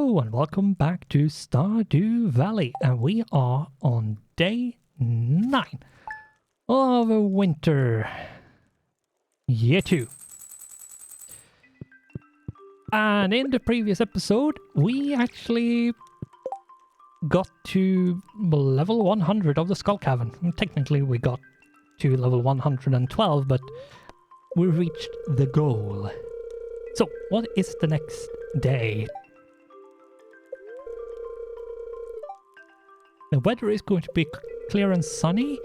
Hello and welcome back to Stardew Valley, and we are on day 9 of winter year 2. And in the previous episode we actually got to level 100 of the Skull Cavern. Technically we got to level 112, but we reached the goal. So what is the next day? The weather is going to be clear and sunny,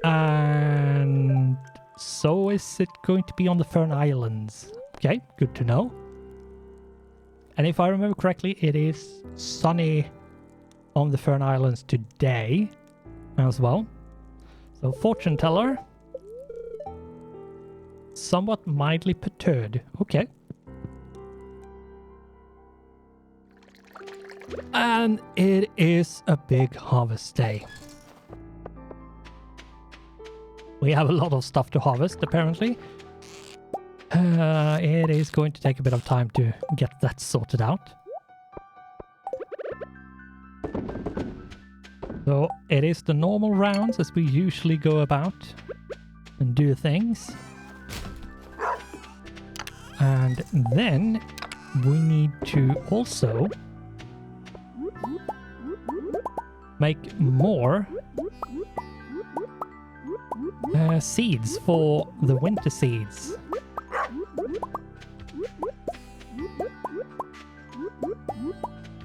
and so is it going to be on the Fern Islands. Okay, good to know. And if I remember correctly, it is sunny on the Fern Islands today as well. So fortune teller, somewhat mildly perturbed. Okay. And it is a big harvest day. We have a lot of stuff to harvest, apparently. It is going to take a bit of time to get that sorted out. So it is the normal rounds as we usually go about and do things. And then we need to also make more seeds for the winter seeds.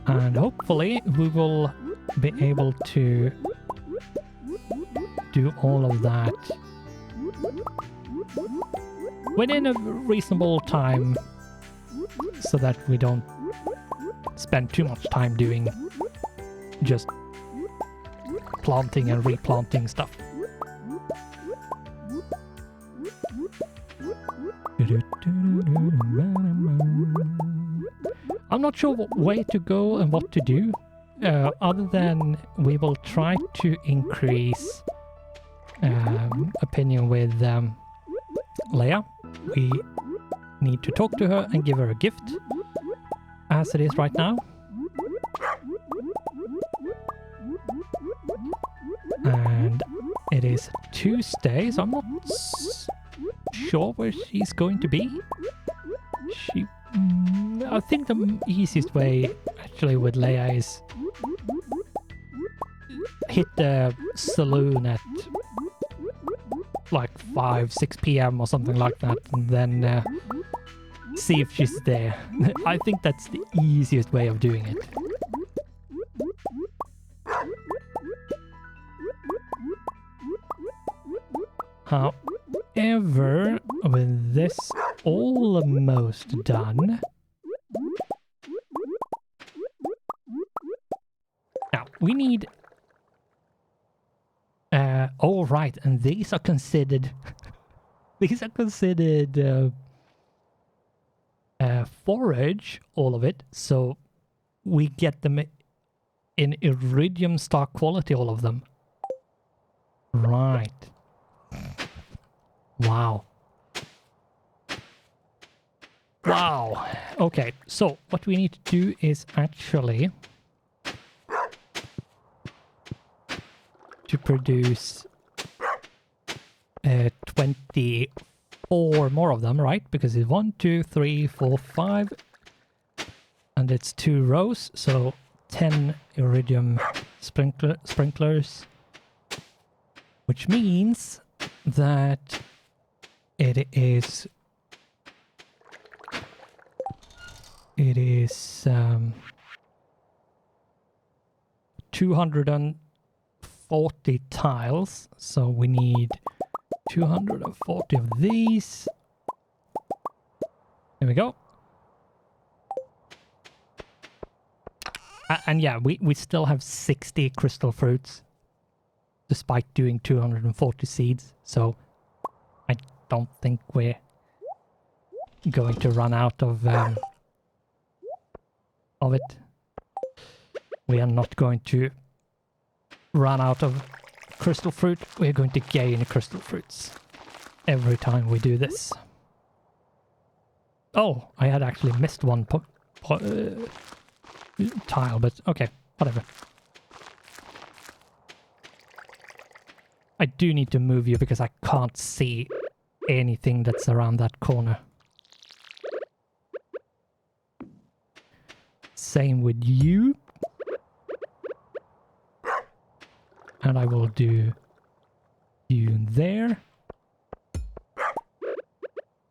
And hopefully we will be able to do all of that within a reasonable time so that we don't spend too much time doing just planting and replanting stuff. I'm not sure what way to go and what to do, other than we will try to increase opinion with Leia. We need to talk to her and give her a gift, as it is right now. And it is Tuesday, so I'm not sure where she's going to be. I think the easiest way actually with Leia is hit the saloon at like 5-6 p.m. or something like that, and then see if she's there. I think that's the easiest way of doing it. However, with this almost done, now we need all right, and these are considered forage, all of it, so we get them in iridium star quality, all of them. Right. Wow. Wow. Okay, so what we need to do is actually to produce 24 more of them, right? Because it's 1, 2, 3, 4, 5, and it's 2 rows, so 10 iridium sprinklers, which means that it is 240 tiles, so we need 240 of these. There we go. And yeah, we still have 60 crystal fruits despite doing 240 seeds, so I don't think we're going to run out of it. We are not going to run out of crystal fruit. We're going to gain crystal fruits every time we do this. Oh, I had actually missed one tile, but okay, whatever. I do need to move you because I can't see anything that's around that corner. Same with you. And I will do you there.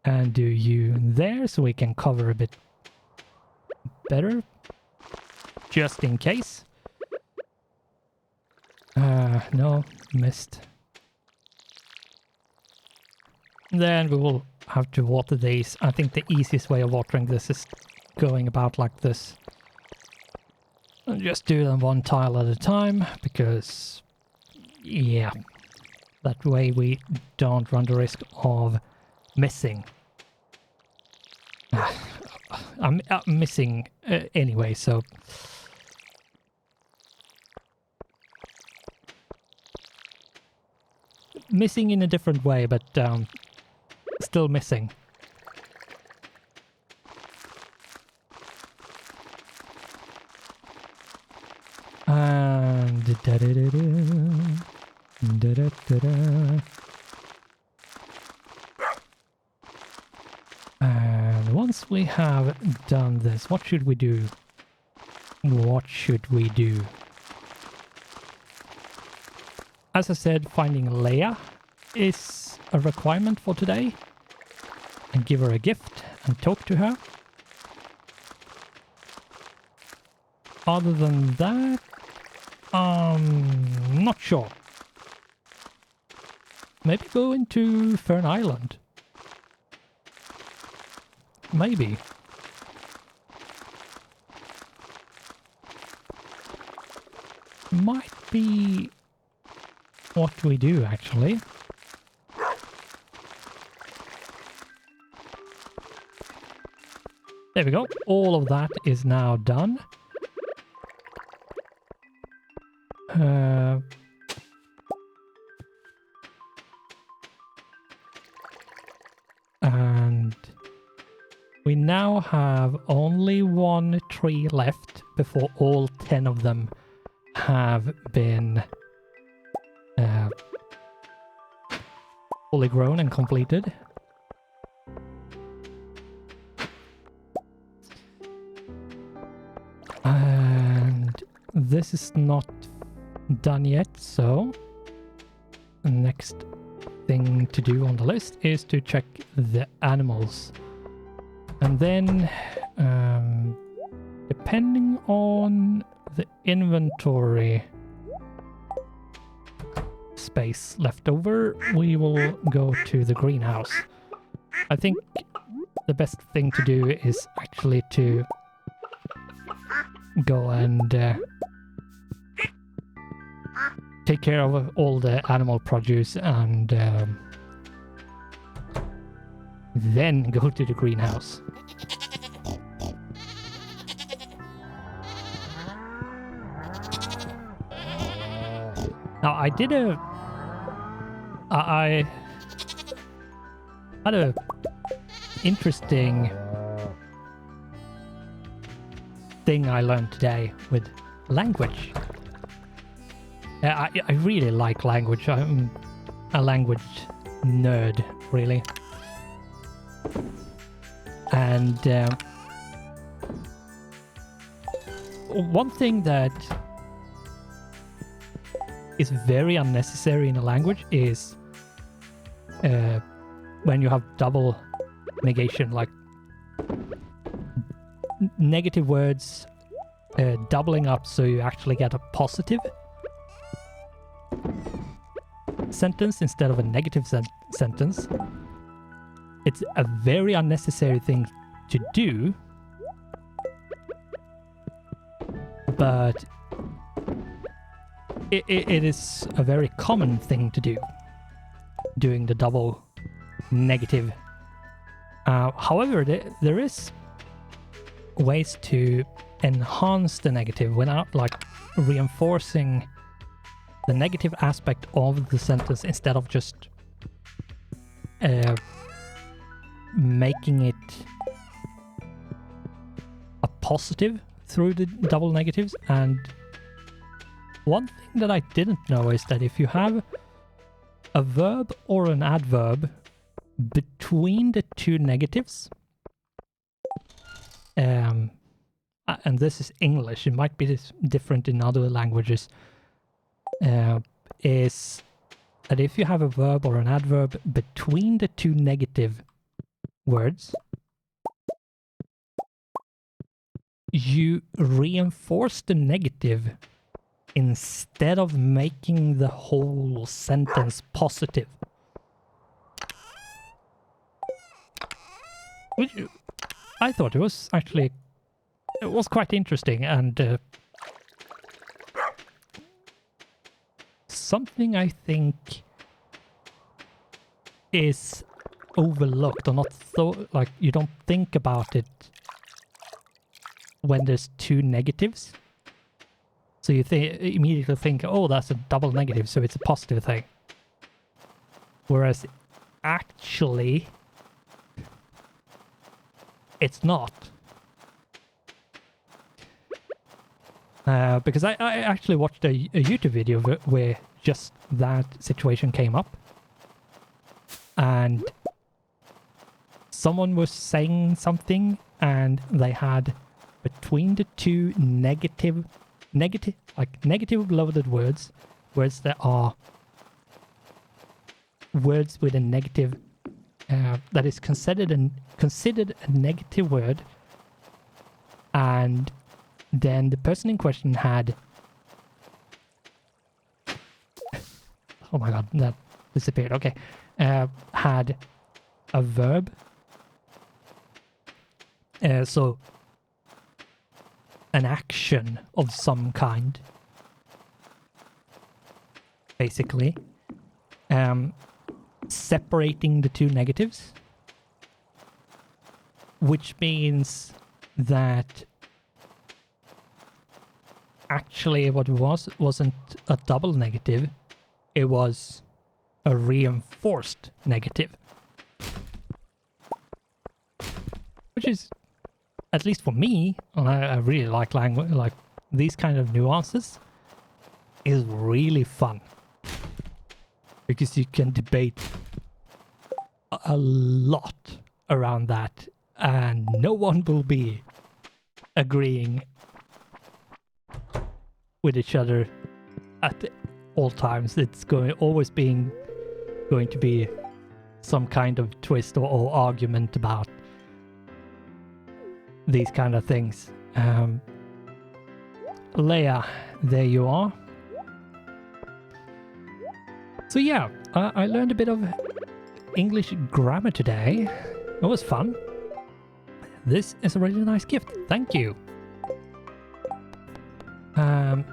And do you there so we can cover a bit better. Just in case. No, missed. Then we will have to water these. I think the easiest way of watering this is going about like this. And just do them one tile at a time, because, yeah, that way we don't run the risk of missing. I'm missing anyway, so... Missing in a different way, but still missing. And and once we have done this, what should we do? What should we do? As I said, finding Leia is a requirement for today. And give her a gift and talk to her. Other than that, not sure. Maybe go into Fern Island. Maybe. Might be what we do, actually. There we go. All of that is now done. And we now have only one tree left before all 10 of them have been fully grown and completed. And this is not done yet, so the next thing to do on the list is to check the animals. And then, depending on the inventory space left over, we will go to the greenhouse. I think the best thing to do is actually to go and take care of all the animal produce and then go to the greenhouse. Now I had a interesting thing I learned today with language. I really like language. I'm a language nerd, really. And one thing that is very unnecessary in a language is when you have double negation, like negative words doubling up so you actually get a positive sentence instead of a negative sentence. It's a very unnecessary thing to do, but it is a very common thing to do, doing the double negative. However, there is ways to enhance the negative without like reinforcing the negative aspect of the sentence instead of just making it a positive through the double negatives, and one thing that I didn't know is that if you have a verb or an adverb between the two negatives, and this is English, it might be different in other languages, is that if you have a verb or an adverb between the two negative words, you reinforce the negative instead of making the whole sentence positive. Which I thought it was actually, it was quite interesting, and something I think is overlooked or not thought, like you don't think about it when there's two negatives. So you immediately think, oh, that's a double negative, so it's a positive thing. Whereas actually, it's not. Because I actually watched a YouTube video where just that situation came up. And someone was saying something and they had between the two negative loaded words that are words with a negative that is considered a negative word, and then the person in question had oh my god, that disappeared. Okay, had a verb, so an action of some kind, basically, separating the two negatives, which means that actually what it wasn't a double negative, it was a reinforced negative. Which is, at least for me, and I really like language, like these kind of nuances, is really fun. Because you can debate a lot around that, and no one will be agreeing with each other at all times. It's always going to be some kind of twist or argument about these kind of things. Leia, there you are. So yeah, I learned a bit of English grammar today. It was fun. This is a really nice gift. Thank you.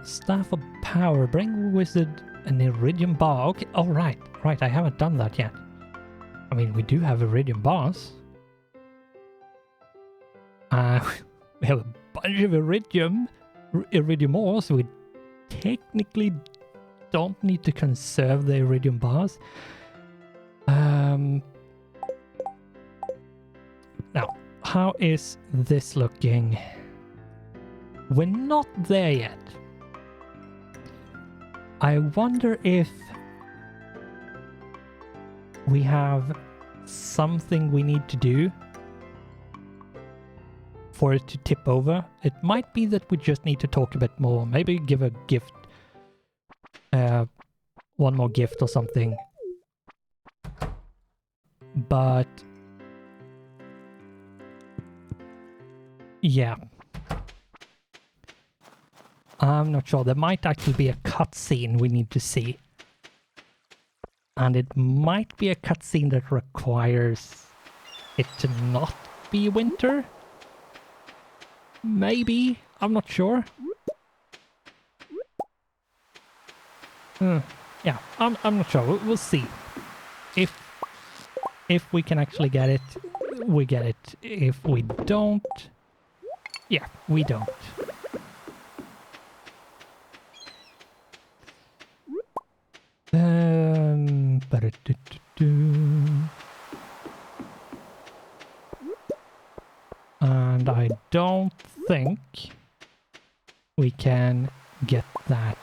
Staff of Power. Bring wizard an iridium bar. Okay, all right. Right, I haven't done that yet. I mean, we do have iridium bars. We have a bunch of iridium ore, so we technically don't need to conserve the iridium bars. Now, how is this looking? We're not there yet. I wonder if we have something we need to do for it to tip over. It might be that we just need to talk a bit more. Maybe give a gift. One more gift or something. But yeah. I'm not sure. There might actually be a cutscene we need to see. And it might be a cutscene that requires it to not be winter. Maybe. I'm not sure. Yeah, I'm not sure. We'll see. If we can actually get it, we get it. If we don't, yeah, we don't. And I don't think we can get that.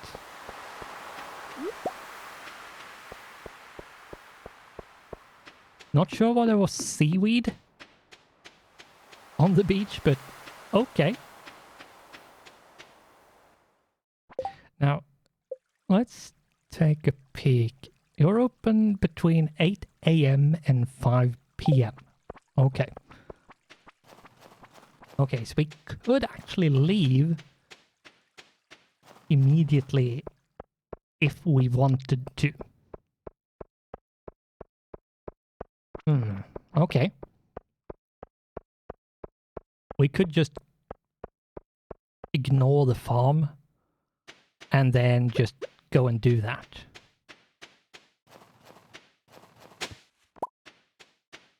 Not sure why there was seaweed on the beach, but okay. Now, let's take a peek. You're open between 8 a.m. and 5 p.m. Okay. Okay, so we could actually leave immediately if we wanted to. Okay. We could just ignore the farm and then just go and do that.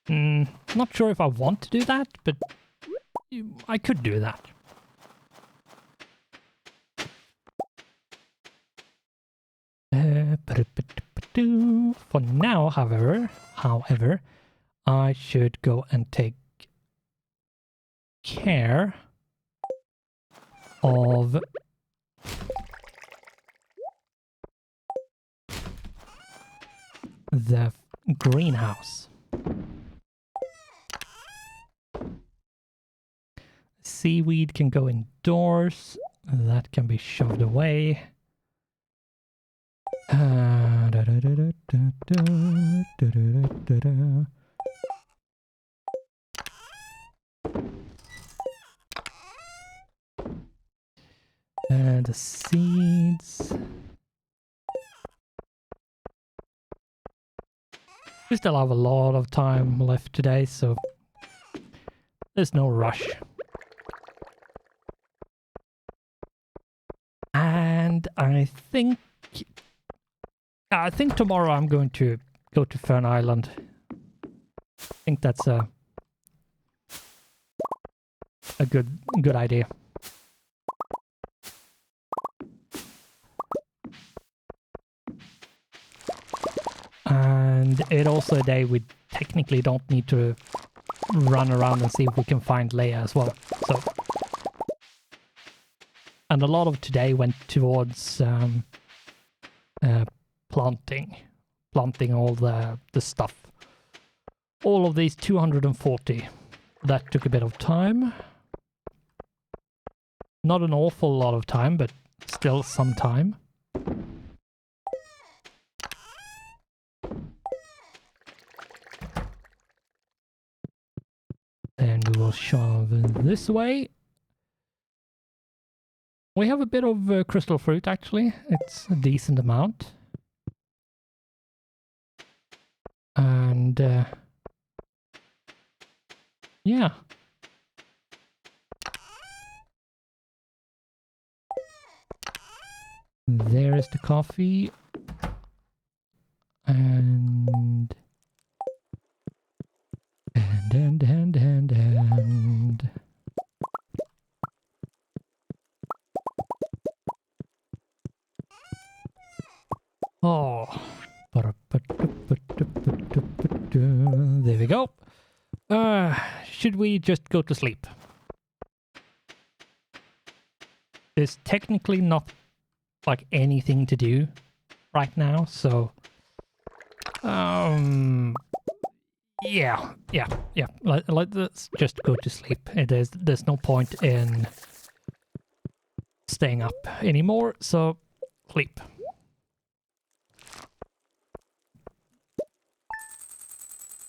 Not sure if I want to do that, but I could do that. For now, however, I should go and take care of the greenhouse. Seaweed can go indoors. That can be shoved away. And the seeds. We still have a lot of time left today, so there's no rush. And I think tomorrow I'm going to go to Fern Island. I think that's a good idea. And it's also a day we technically don't need to run around and see if we can find Leia as well. So, and a lot of today went towards planting all the stuff. All of these 240. That took a bit of time. Not an awful lot of time, but still some time. And we will shove this way. We have a bit of crystal fruit, actually. It's a decent amount. And yeah. There is the coffee. And oh, there we go. Should we just go to sleep? There's technically not like anything to do right now, so yeah. Let's just go to sleep. There's no point in staying up anymore, so sleep.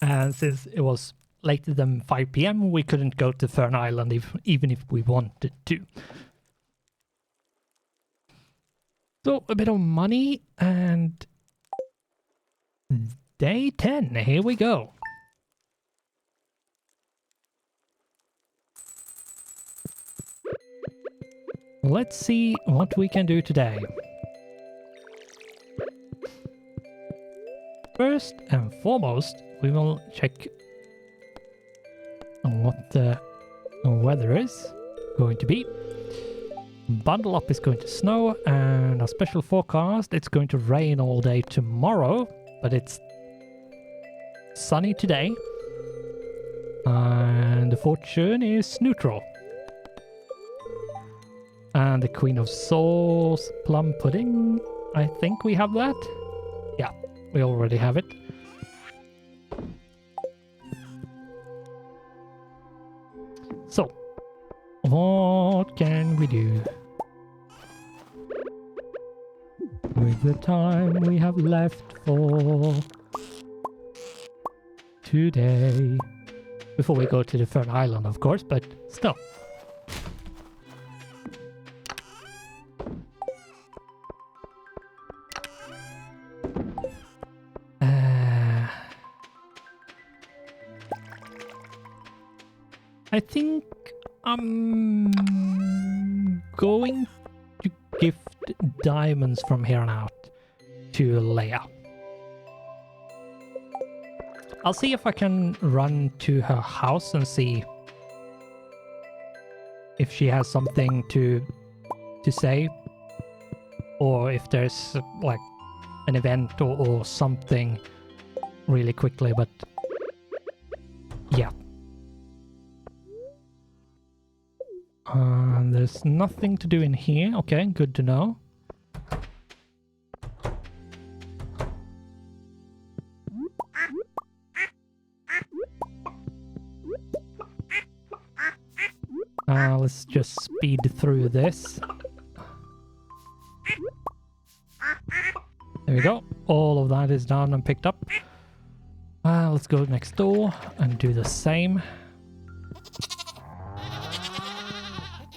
And since it was later than 5 p.m, we couldn't go to Fern Island even if we wanted to. So a bit of money and day 10, here we go. Let's see what we can do today. First and foremost, we will check what the weather is going to be. Bundle up is going to snow, and a special forecast, it's going to rain all day tomorrow, but it's sunny today. And the fortune is neutral. And the Queen of Souls plum pudding. I think we have that. Yeah, we already have it. So, what can we do with the time we have left for today? Before we go to the third island, of course, but still. I think I'm going to gift diamonds from here on out to Leia. I'll see if I can run to her house and see if she has something to say, or if there's like an event or something really quickly, but yeah. There's nothing to do in here. Okay, good to know. Let's just speed through this. There we go. All of that is done and picked up. Let's go next door and do the same.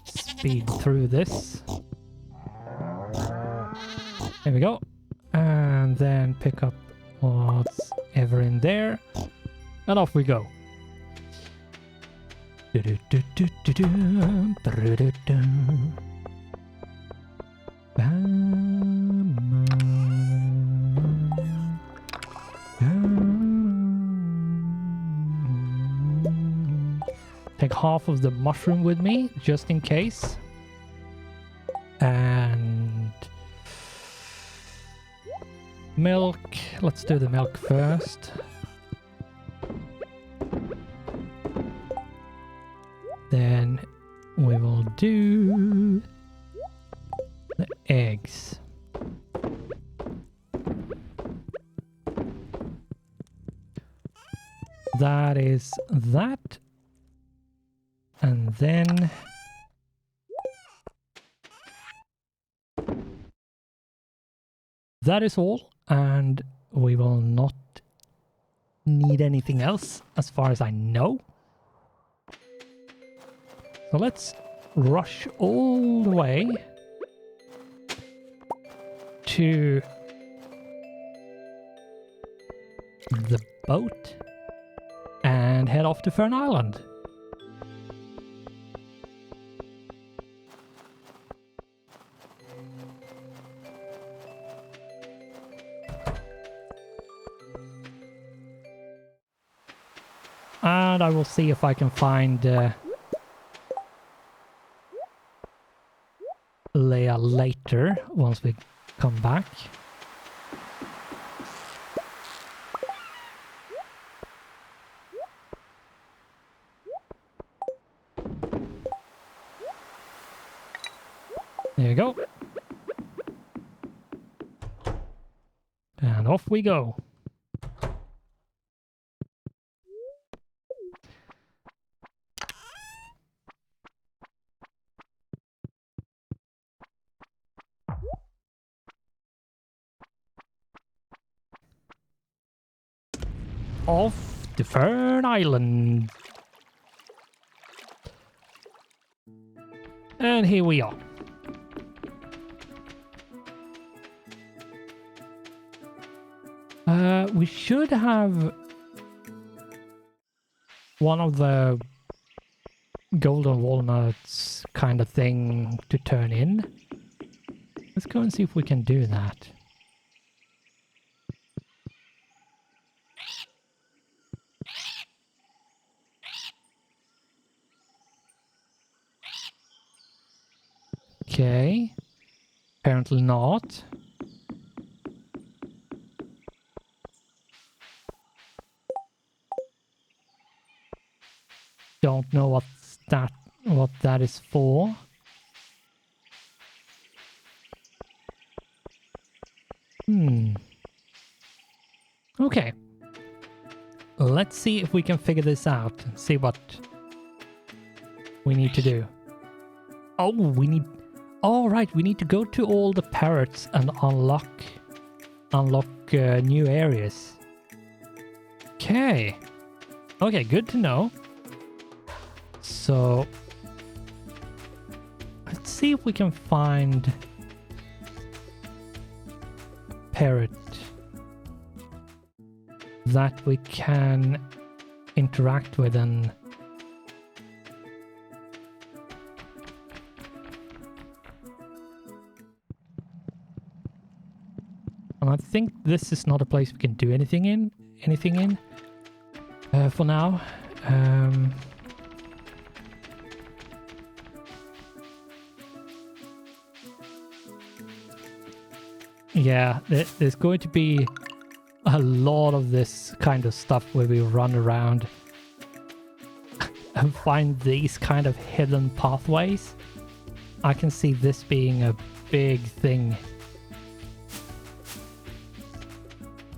Speed through this. There we go. And then pick up what's ever in there. And off we go. Take half of the mushroom with me, just in case. And milk. Let's do the milk first. Then we will do the eggs. That is that. And then that is all, and we will not need anything else as far as I know. So let's rush all the way to the boat and head off to Fern Island. And I will see if I can find Leia later once we come back. There you go. And off we go. Off to Fern Island. And here we are. We should have one of the golden walnuts kind of thing to turn in. Let's go and see if we can do that. Okay. Apparently not. Don't know what that is for. Okay. Let's see if we can figure this out and see what we need to do. Oh, we need... All right, we need to go to all the parrots and unlock new areas. Okay. Okay, good to know. So let's see if we can find a parrot that we can interact with and I think this is not a place we can do anything in for now. Yeah, there's going to be a lot of this kind of stuff where we run around and find these kind of hidden pathways. I can see this being a big thing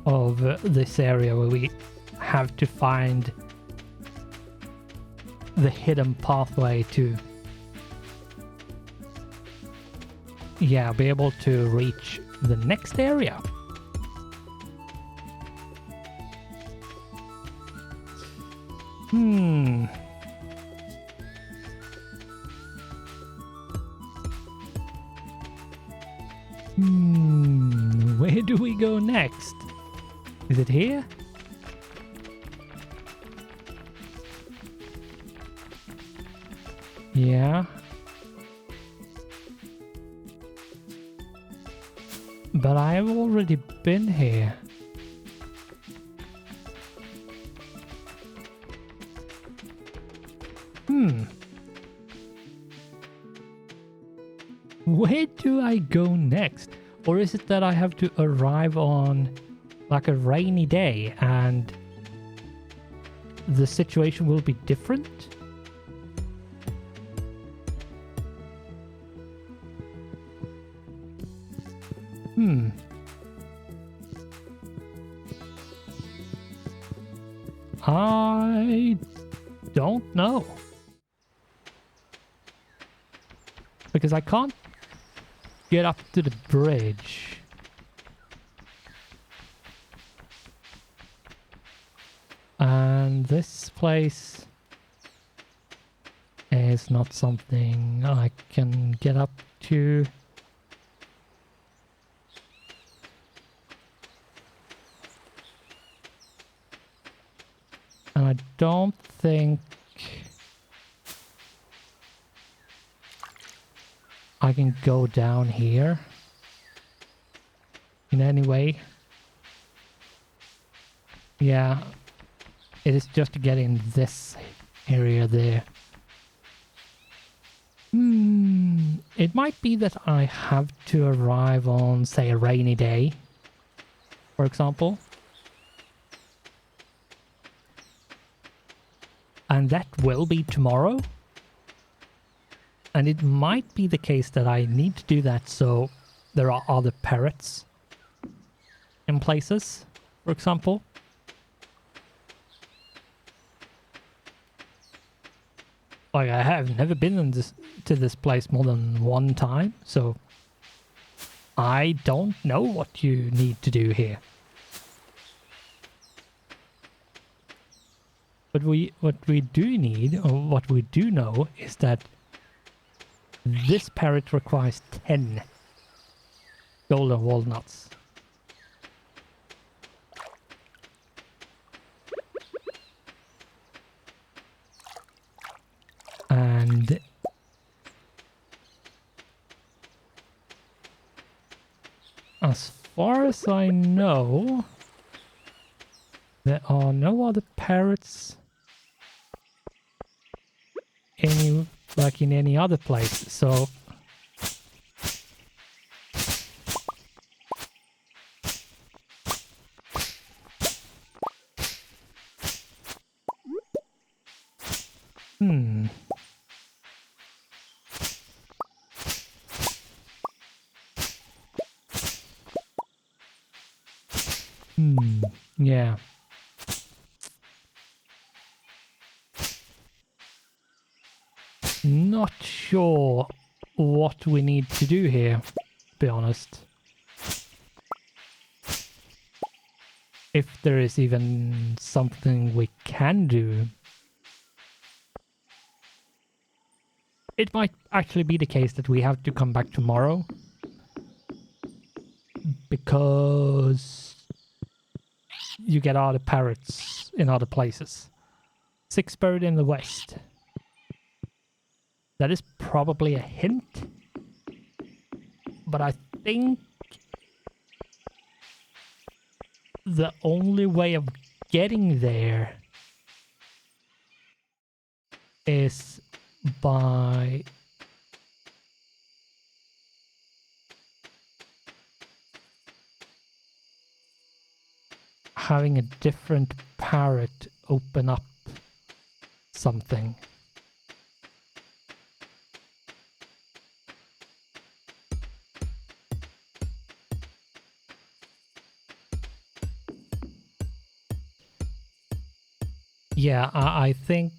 of this area where we have to find the hidden pathway to, yeah, be able to reach the next area. Where do we go next? Is it here? Yeah. But I've already been here. Where do I go next? Or is it that I have to arrive on like a rainy day and the situation will be different? I don't know. Because I can't get up to the bridge. And this place is not something I can get up to. And I don't think I can go down here in any way. Yeah, it is just to get in this area there. It might be that I have to arrive on, say, a rainy day, for example. And that will be tomorrow. And it might be the case that I need to do that so there are other parrots in places, for example. Like, I have never been to this place more than one time, so I don't know what you need to do here. But what we do need, or what we do know, is that this parrot requires 10 golden walnuts. And as far as I know, there are no other parrots in any other place, so Yeah. Not sure what we need to do here, to be honest. If there is even something we can do. It might actually be the case that we have to come back tomorrow. Because you get other parrots in other places. 6 bird in the west. That is probably a hint. But I think the only way of getting there is by having a different parrot open up something. Yeah, I think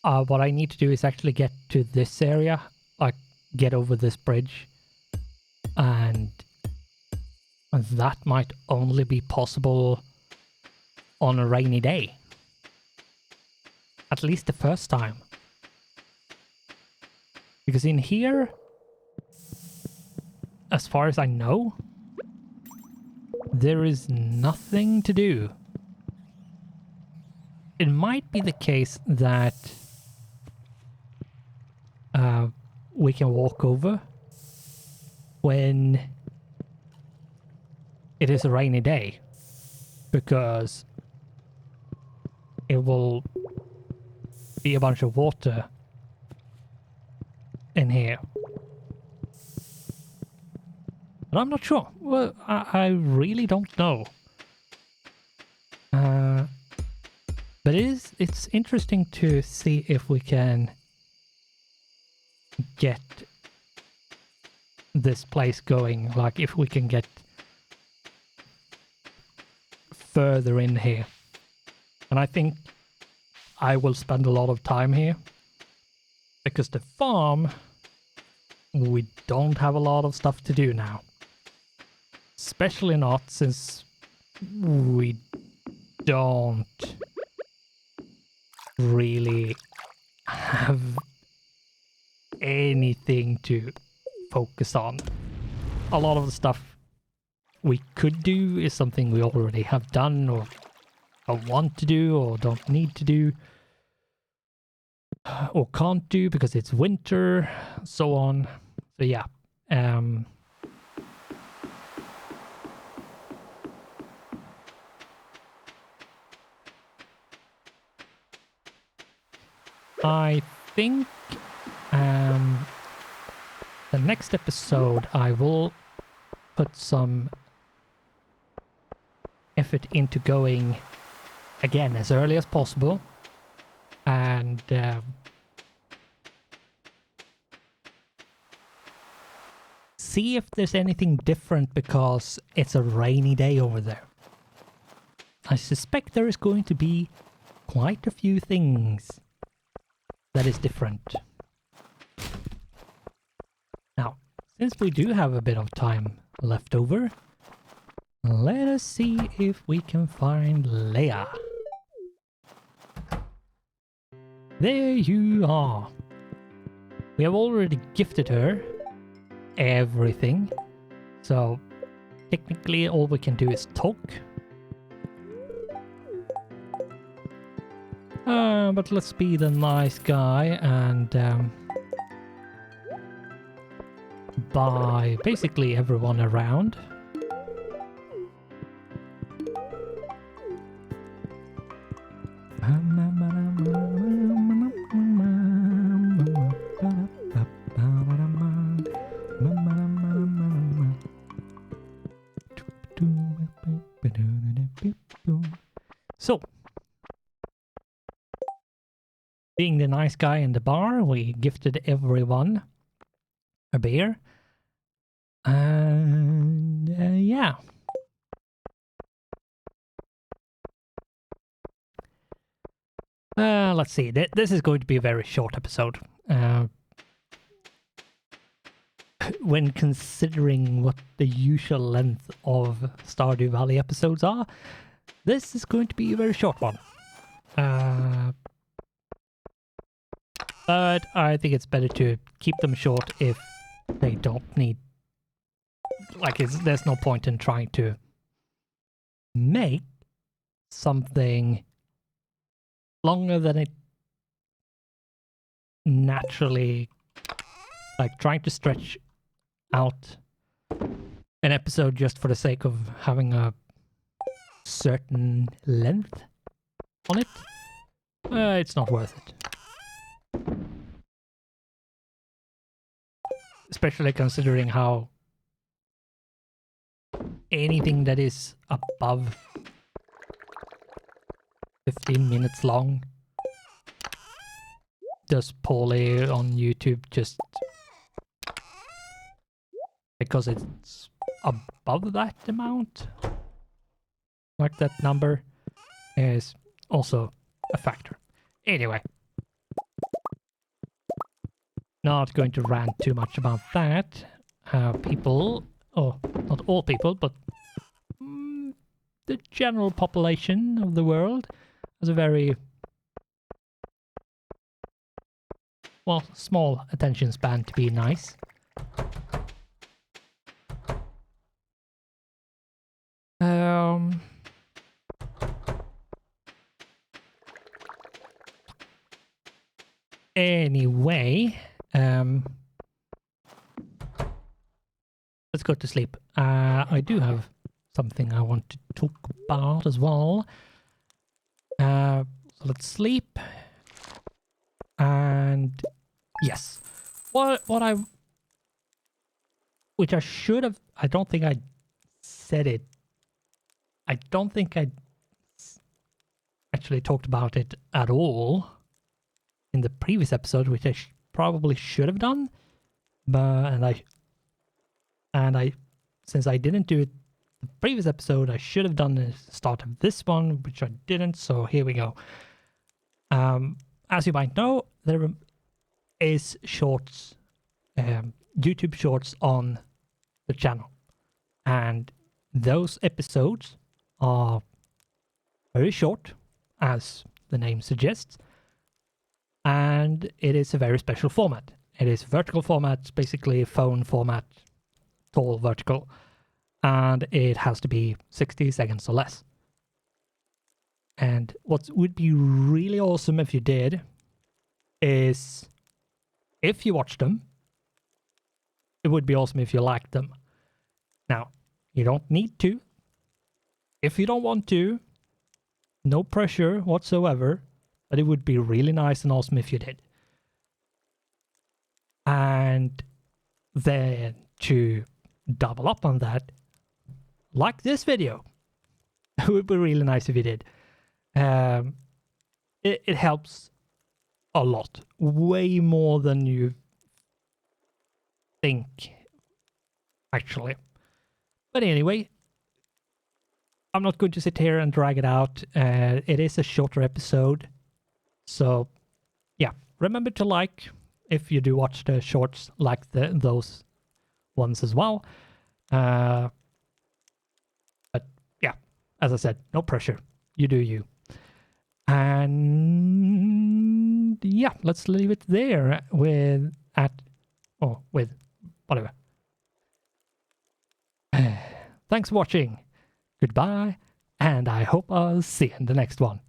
what I need to do is actually get to this area, like get over this bridge, and that might only be possible on a rainy day. At least the first time. Because in here, as far as I know, there is nothing to do. It might be the case that we can walk over when it is a rainy day, because it will be a bunch of water in here. But I'm not sure. Well, I really don't know. But it's interesting to see if we can get this place going, like if we can get further in here. And I think I will spend a lot of time here, because the farm, we don't have a lot of stuff to do now. Especially not since we don't really have anything to focus on. A lot of the stuff we could do is something we already have done, or don't want to do, or don't need to do, or can't do because it's winter, so on. So yeah, I think the next episode I will put some effort into going again as early as possible, and see if there's anything different because it's a rainy day over there. I suspect there is going to be quite a few things that is different. Now, since we do have a bit of time left over, let us see if we can find Leia. There you are. We have already gifted her everything, so technically all we can do is talk. But let's be the nice guy and buy basically everyone around. So, being the nice guy in the bar, we gifted everyone a beer. And yeah, Let's see. This is going to be a very short episode. When considering what the usual length of Stardew Valley episodes are, this is going to be a very short one. But I think it's better to keep them short if they don't need... Like, there's no point in trying to make something longer than it naturally... Like, trying to stretch out an episode just for the sake of having a certain length on it, it's not worth it. Especially considering how anything that is above 15 minutes long does poorly on YouTube just because it's above that amount. Like, that number is also a factor. Anyway, not going to rant too much about that. People, oh, not all people, but the general population of the world has a very, well, small attention span, to be nice. Anyway, let's go to sleep. I do have something I want to talk about as well. So let's sleep. And yes, which I should have, I don't think I said it. I don't think I actually talked about it at all in the previous episode, which I probably should have done, but and I since I didn't do it the previous episode, I should have done the start of this one, which I didn't. So here we go. As you might know, there is shorts, YouTube shorts on the channel, and those episodes are very short, as the name suggests. And it is a very special format. It is vertical format, basically phone format, tall vertical, and it has to be 60 seconds or less. And what would be really awesome if you did is, if you watched them, it would be awesome if you liked them. Now, you don't need to. If you don't want to, no pressure whatsoever. But it would be really nice and awesome if you did. And then to double up on that, like this video. It would be really nice if you did. It helps a lot. Way more than you think, actually. But anyway, I'm not going to sit here and drag it out. It is a shorter episode. So, yeah, remember to like, if you do watch the shorts, like those ones as well. But yeah, as I said, no pressure. You do you. And yeah, let's leave it there with whatever. Thanks for watching. Goodbye, and I hope I'll see you in the next one.